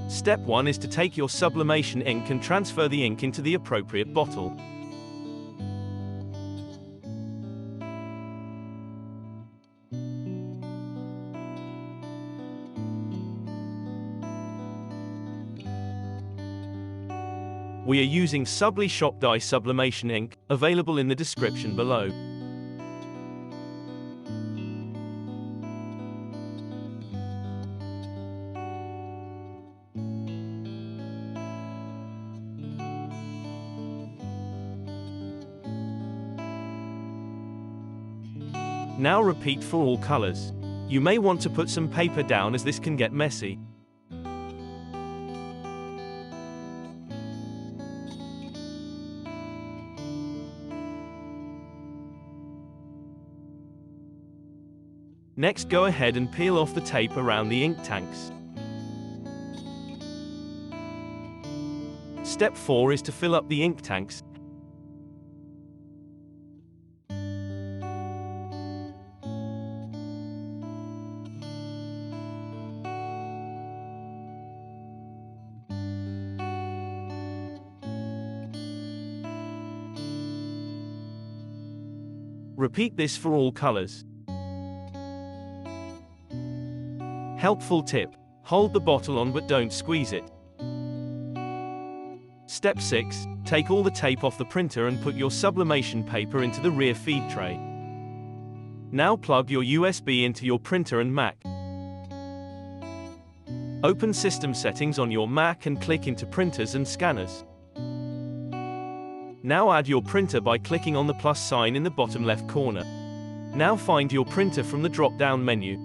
Step 1 is to take your sublimation ink and transfer the ink into the appropriate bottle. We are using SubliShop dye sublimation ink, available in the description below. Now repeat for all colors. You may want to put some paper down as this can get messy. Next, go ahead and peel off the tape around the ink tanks. Step 4 is to fill up the ink tanks. Repeat this for all colors. Helpful tip: hold the bottle on but don't squeeze it. Step 6, take all the tape off the printer and put your sublimation paper into the rear feed tray. Now plug your USB into your printer and Mac. Open System Settings on your Mac and click into Printers and Scanners. Now add your printer by clicking on the plus sign in the bottom left corner. Now find your printer from the drop-down menu.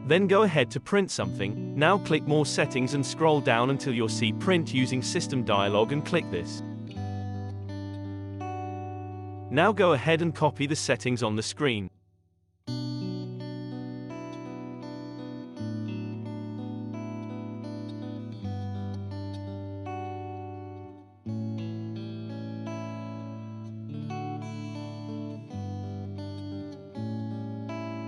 Then go ahead to print something. Now click More Settings and scroll down until you see Print Using System dialog and click this. Now go ahead and copy the settings on the screen.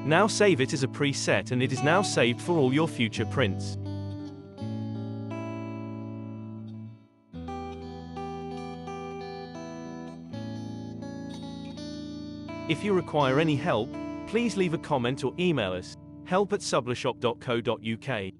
Now save it as a preset, and it is now saved for all your future prints. If you require any help, please leave a comment or email us, help@sublishop.co.uk.